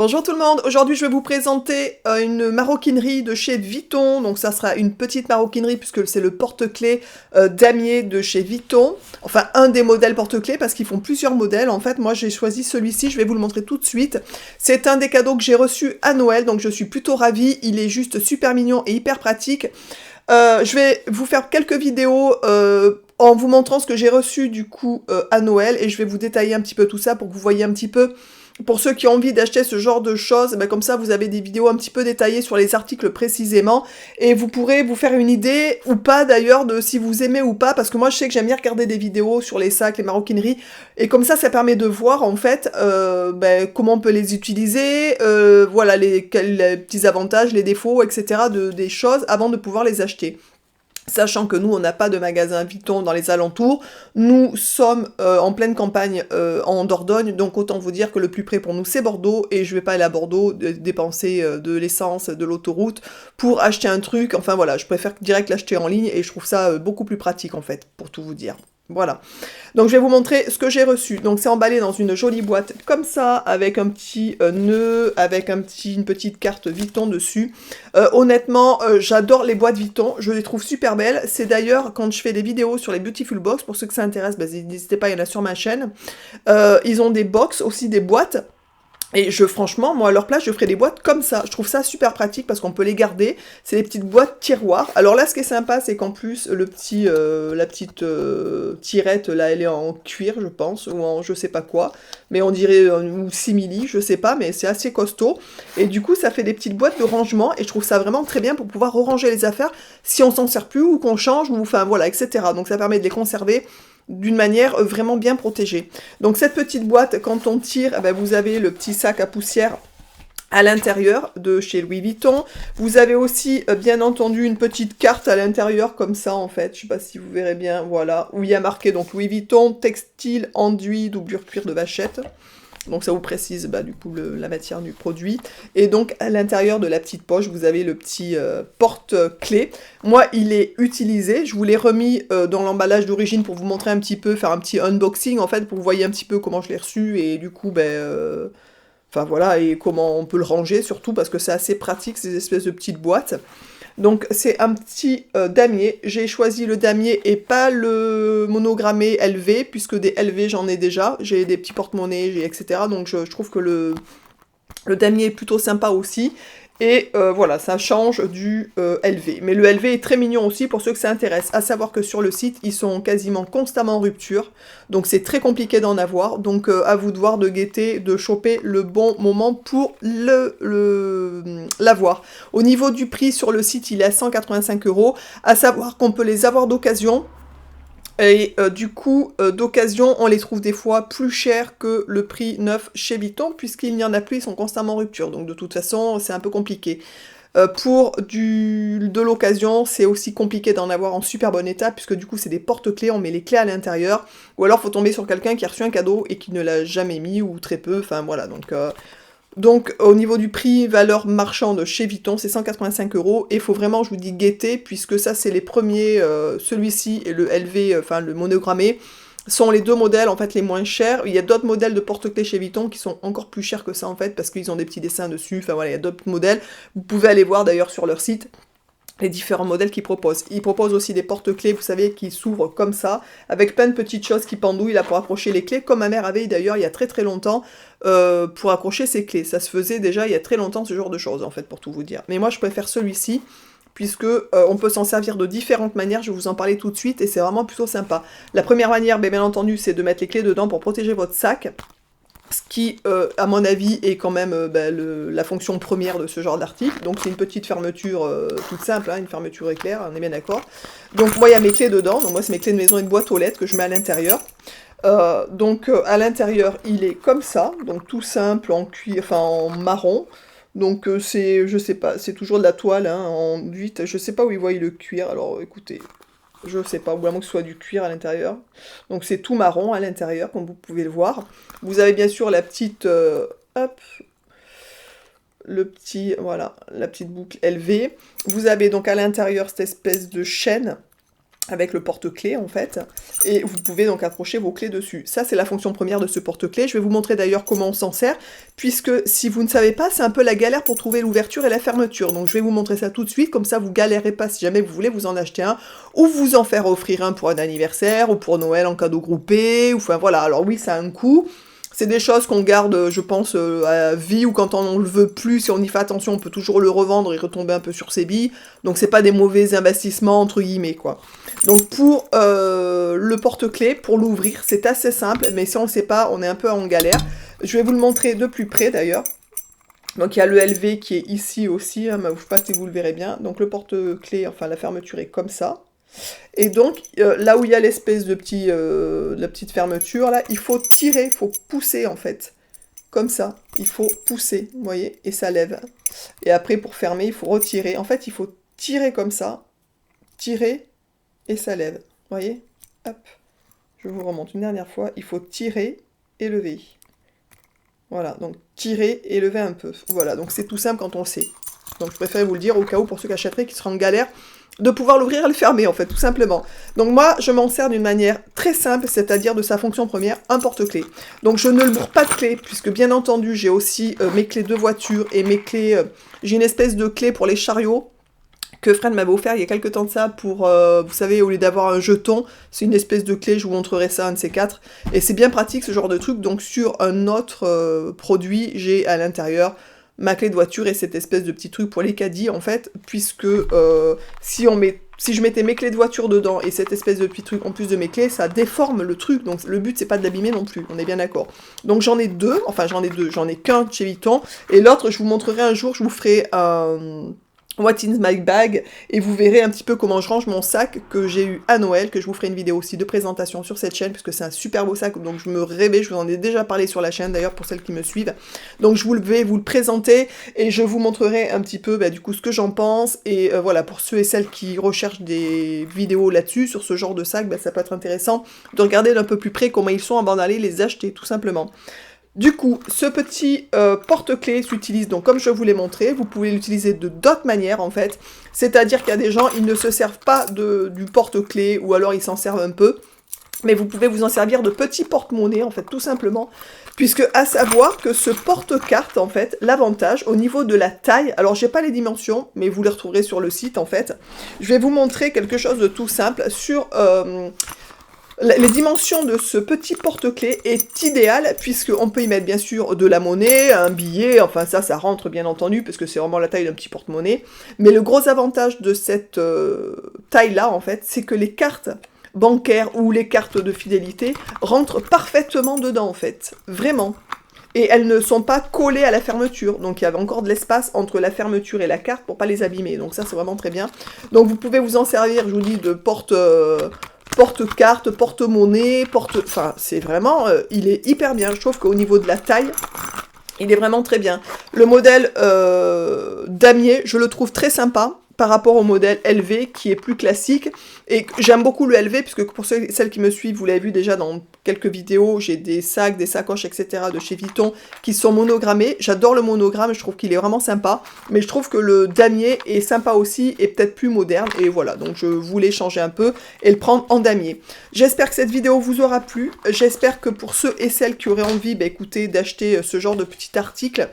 Bonjour tout le monde, aujourd'hui je vais vous présenter une maroquinerie de chez Vuitton, donc ça sera une petite maroquinerie puisque c'est le porte-clés damier de chez Vuitton, enfin un des modèles porte-clés parce qu'ils font plusieurs modèles, en fait moi j'ai choisi celui-ci, je vais vous le montrer tout de suite, c'est un des cadeaux que j'ai reçu à Noël, donc je suis plutôt ravie, il est juste super mignon et hyper pratique. Je vais vous faire quelques vidéos en vous montrant ce que j'ai reçu du coup à Noël et je vais vous détailler un petit peu tout ça pour que vous voyez un petit peu. Pour ceux qui ont envie d'acheter ce genre de choses, ben comme ça vous avez des vidéos un petit peu détaillées sur les articles précisément et vous pourrez vous faire une idée ou pas d'ailleurs de si vous aimez ou pas, parce que moi je sais que j'aime bien regarder des vidéos sur les sacs, les maroquineries, et comme ça permet de voir en fait comment on peut les utiliser, voilà les petits avantages, les défauts, etc. des choses avant de pouvoir les acheter. Sachant que nous, on n'a pas de magasin Vuitton dans les alentours, nous sommes en pleine campagne en Dordogne, donc autant vous dire que le plus près pour nous c'est Bordeaux, et je vais pas aller à Bordeaux dépenser de l'essence, de l'autoroute, pour acheter un truc, enfin voilà, je préfère direct l'acheter en ligne, et je trouve ça beaucoup plus pratique en fait, pour tout vous dire. Voilà. Donc je vais vous montrer ce que j'ai reçu. Donc c'est emballé dans une jolie boîte comme ça, avec un petit nœud, avec une petite carte Vuitton dessus. Honnêtement, j'adore les boîtes Vuitton, je les trouve super belles. C'est d'ailleurs quand je fais des vidéos sur les Beautiful Box, pour ceux que ça intéresse, n'hésitez pas, il y en a sur ma chaîne. Ils ont des box, aussi des boîtes. Et franchement, moi, à leur place, je ferais des boîtes comme ça. Je trouve ça super pratique parce qu'on peut les garder. C'est des petites boîtes tiroirs. Alors là, ce qui est sympa, c'est qu'en plus, la petite tirette, là, elle est en cuir, je pense, ou en je sais pas quoi. Mais on dirait, ou simili, je sais pas, mais c'est assez costaud. Et du coup, ça fait des petites boîtes de rangement. Et je trouve ça vraiment très bien pour pouvoir ranger les affaires si on s'en sert plus, ou qu'on change, ou enfin voilà, etc. Donc ça permet de les conserver d'une manière vraiment bien protégée. Donc cette petite boîte, quand on tire, eh ben, vous avez le petit sac à poussière à l'intérieur de chez Louis Vuitton. Vous avez aussi, bien entendu, une petite carte à l'intérieur, comme ça, en fait. Je sais pas si vous verrez bien, voilà. Où il y a marqué, donc, Louis Vuitton, textile, enduit, doublure cuir de vachette. Donc ça vous précise du coup la matière du produit. Et donc à l'intérieur de la petite poche, vous avez le petit porte-clés. Moi, il est utilisé. Je vous l'ai remis dans l'emballage d'origine pour vous montrer un petit peu, faire un petit unboxing en fait, pour que vous voyez un petit peu comment je l'ai reçu et du coup, enfin voilà, et comment on peut le ranger surtout parce que c'est assez pratique ces espèces de petites boîtes. Donc c'est un petit damier, j'ai choisi le damier et pas le monogrammé LV, puisque des LV j'en ai déjà, j'ai des petits porte-monnaies, etc. Donc je trouve que le damier est plutôt sympa aussi, et voilà, ça change du LV. Mais le LV est très mignon aussi pour ceux que ça intéresse, à savoir que sur le site, ils sont quasiment constamment en rupture, donc c'est très compliqué d'en avoir, donc à vous de voir, de guetter, de choper le bon moment pour l'avoir. Au niveau du prix sur le site, il est à 185 €, à savoir qu'on peut les avoir d'occasion, et du coup, d'occasion, on les trouve des fois plus chers que le prix neuf chez Vuitton, puisqu'il n'y en a plus, ils sont constamment en rupture. Donc de toute façon, c'est un peu compliqué. Pour de l'occasion, c'est aussi compliqué d'en avoir en super bon état, puisque du coup, c'est des porte-clés, on met les clés à l'intérieur. Ou alors, faut tomber sur quelqu'un qui a reçu un cadeau et qui ne l'a jamais mis, ou très peu, enfin voilà. Donc au niveau du prix, valeur marchande chez Vuitton, c'est 185 €, et il faut vraiment, je vous dis, guetter, puisque ça c'est les premiers, celui-ci et le LV, enfin le monogrammé, sont les deux modèles en fait les moins chers. Il y a d'autres modèles de porte-clés chez Vuitton qui sont encore plus chers que ça en fait, parce qu'ils ont des petits dessins dessus, enfin voilà, il y a d'autres modèles. Vous pouvez aller voir d'ailleurs sur leur site les différents modèles qu'ils proposent. Ils proposent aussi des porte-clés, vous savez, qui s'ouvrent comme ça, avec plein de petites choses qui pendouillent là pour accrocher les clés, comme ma mère avait d'ailleurs il y a très très longtemps, pour accrocher ses clés. Ça se faisait déjà il y a très longtemps, ce genre de choses, en fait, pour tout vous dire. Mais moi, je préfère celui-ci, puisque on peut s'en servir de différentes manières, je vais vous en parler tout de suite, et c'est vraiment plutôt sympa. La première manière, bien entendu, c'est de mettre les clés dedans pour protéger votre sac, ce qui, à mon avis, est quand même la fonction première de ce genre d'article. Donc c'est une petite fermeture toute simple, hein, une fermeture éclair, on est bien d'accord. Donc moi il y a mes clés dedans, donc moi c'est mes clés de maison et de boîte aux lettres que je mets à l'intérieur. À l'intérieur il est comme ça, donc tout simple, en cuir, enfin en marron. Donc c'est, je sais pas, c'est toujours de la toile, hein, en 8, je sais pas où ils voient le cuir, alors écoutez, je sais pas, ou à moins que ce soit du cuir à l'intérieur. Donc c'est tout marron à l'intérieur, comme vous pouvez le voir. Vous avez bien sûr la petite, hop, voilà, la petite boucle LV. Vous avez donc à l'intérieur cette espèce de chaîne avec le porte-clés en fait, et vous pouvez donc accrocher vos clés dessus. Ça c'est la fonction première de ce porte-clés. Je vais vous montrer d'ailleurs comment on s'en sert, puisque si vous ne savez pas, c'est un peu la galère pour trouver l'ouverture et la fermeture. Donc je vais vous montrer ça tout de suite, comme ça vous galérez pas si jamais vous voulez vous en acheter un, ou vous en faire offrir un pour un anniversaire, ou pour Noël en cadeau groupé, ou enfin voilà. Alors oui, ça a un coût. C'est des choses qu'on garde, je pense, à vie, ou quand on ne le veut plus, si on y fait attention, on peut toujours le revendre et retomber un peu sur ses billes. Donc c'est pas des mauvais investissements, entre guillemets, quoi. Donc pour le porte-clés, pour l'ouvrir, c'est assez simple, mais si on ne sait pas, on est un peu en galère. Je vais vous le montrer de plus près, d'ailleurs. Donc il y a le LV qui est ici aussi, hein, mais je ne sais pas si vous le verrez bien. Donc le porte-clés, enfin la fermeture est comme ça. Et donc, là où il y a l'espèce de la petite fermeture, là, il faut tirer, il faut pousser, en fait. Comme ça, il faut pousser, vous voyez, et ça lève. Et après, pour fermer, il faut retirer. En fait, il faut tirer comme ça, tirer, et ça lève. Vous voyez? Hop. Je vous remonte une dernière fois. Il faut tirer et lever. Voilà, donc tirer et lever un peu. Voilà, donc c'est tout simple quand on le sait. Donc je préfère vous le dire au cas où, pour ceux qui achèteraient, qui seraient en galère, de pouvoir l'ouvrir et le fermer, en fait, tout simplement. Donc moi, je m'en sers d'une manière très simple, c'est-à-dire de sa fonction première, un porte-clés. Donc je ne le bourre pas de clés, puisque bien entendu, j'ai aussi mes clés de voiture et mes clés... j'ai une espèce de clé pour les chariots, que Fred m'avait offert il y a quelques temps de ça pour, vous savez, au lieu d'avoir un jeton, c'est une espèce de clé, je vous montrerai ça, un de ces quatre. Et c'est bien pratique, ce genre de truc. Donc sur un autre produit, j'ai à l'intérieur ma clé de voiture et cette espèce de petit truc pour les caddies, en fait, puisque si je mettais mes clés de voiture dedans et cette espèce de petit truc en plus de mes clés, ça déforme le truc, donc le but c'est pas de l'abîmer non plus, on est bien d'accord. Donc j'en ai deux, j'en ai qu'un chez Vuitton, et l'autre je vous montrerai un jour, je vous ferai un... What in my bag, et vous verrez un petit peu comment je range mon sac que j'ai eu à Noël, que je vous ferai une vidéo aussi de présentation sur cette chaîne, puisque c'est un super beau sac, donc je me rêvais, je vous en ai déjà parlé sur la chaîne d'ailleurs pour celles qui me suivent, donc je vais vous le présenter, et je vous montrerai un petit peu du coup ce que j'en pense, et voilà, pour ceux et celles qui recherchent des vidéos là-dessus, sur ce genre de sac, ça peut être intéressant de regarder d'un peu plus près comment ils sont avant d'aller les acheter, tout simplement. Du coup, ce petit porte-clés s'utilise donc comme je vous l'ai montré, vous pouvez l'utiliser de d'autres manières en fait, c'est-à-dire qu'il y a des gens, ils ne se servent pas du porte-clés ou alors ils s'en servent un peu, mais vous pouvez vous en servir de petits porte-monnaie en fait, tout simplement, puisque à savoir que ce porte-carte en fait, l'avantage au niveau de la taille, alors j'ai pas les dimensions, mais vous les retrouverez sur le site en fait, je vais vous montrer quelque chose de tout simple sur... les dimensions de ce petit porte-clés est idéal, puisqu'on peut y mettre bien sûr de la monnaie, un billet, enfin ça rentre bien entendu, parce que c'est vraiment la taille d'un petit porte-monnaie. Mais le gros avantage de cette taille-là, en fait, c'est que les cartes bancaires ou les cartes de fidélité rentrent parfaitement dedans, en fait. Vraiment. Et elles ne sont pas collées à la fermeture, donc il y avait encore de l'espace entre la fermeture et la carte pour pas les abîmer, donc ça c'est vraiment très bien. Donc vous pouvez vous en servir, je vous dis, de porte-carte, porte-monnaie, enfin, c'est vraiment... il est hyper bien. Je trouve qu'au niveau de la taille, il est vraiment très bien. Le modèle damier, je le trouve très sympa par rapport au modèle LV qui est plus classique. Et j'aime beaucoup le LV, puisque pour celles qui me suivent, vous l'avez vu déjà dans quelques vidéos, j'ai des sacs, des sacoches, etc. de chez Vuitton qui sont monogrammés. J'adore le monogramme, je trouve qu'il est vraiment sympa. Mais je trouve que le damier est sympa aussi et peut-être plus moderne. Et voilà, donc je voulais changer un peu et le prendre en damier. J'espère que cette vidéo vous aura plu. J'espère que pour ceux et celles qui auraient envie, écoutez, d'acheter ce genre de petit article,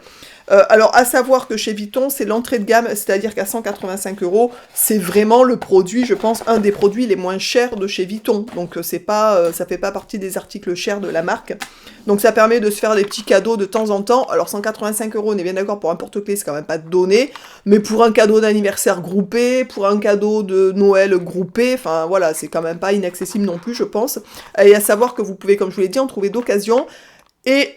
alors, à savoir que chez Vuitton, c'est l'entrée de gamme, c'est-à-dire qu'à 185 €, c'est vraiment le produit, je pense, un des produits les moins chers de chez Vuitton. Donc, c'est pas, ça fait pas partie des articles chers de la marque. Donc, ça permet de se faire des petits cadeaux de temps en temps. Alors, 185 €, on est bien d'accord, pour un porte-clés, c'est quand même pas donné. Mais pour un cadeau d'anniversaire groupé, pour un cadeau de Noël groupé, enfin, voilà, c'est quand même pas inaccessible non plus, je pense. Et à savoir que vous pouvez, comme je vous l'ai dit, en trouver d'occasion. Et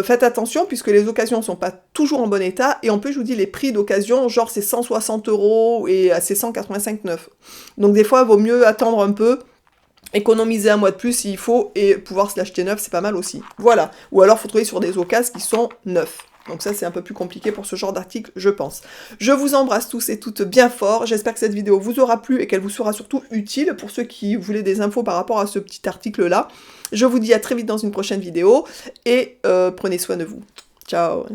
faites attention, puisque les occasions sont pas toujours en bon état, et en plus je vous dis les prix d'occasion, genre c'est 160 € et c'est 185,9 €. Donc des fois il vaut mieux attendre un peu, économiser un mois de plus s'il faut, et pouvoir se l'acheter neuf, c'est pas mal aussi. Voilà, ou alors faut trouver sur des occasions qui sont neufs. Donc ça, c'est un peu plus compliqué pour ce genre d'article, je pense. Je vous embrasse tous et toutes bien fort. J'espère que cette vidéo vous aura plu et qu'elle vous sera surtout utile pour ceux qui voulaient des infos par rapport à ce petit article-là. Je vous dis à très vite dans une prochaine vidéo et prenez soin de vous. Ciao!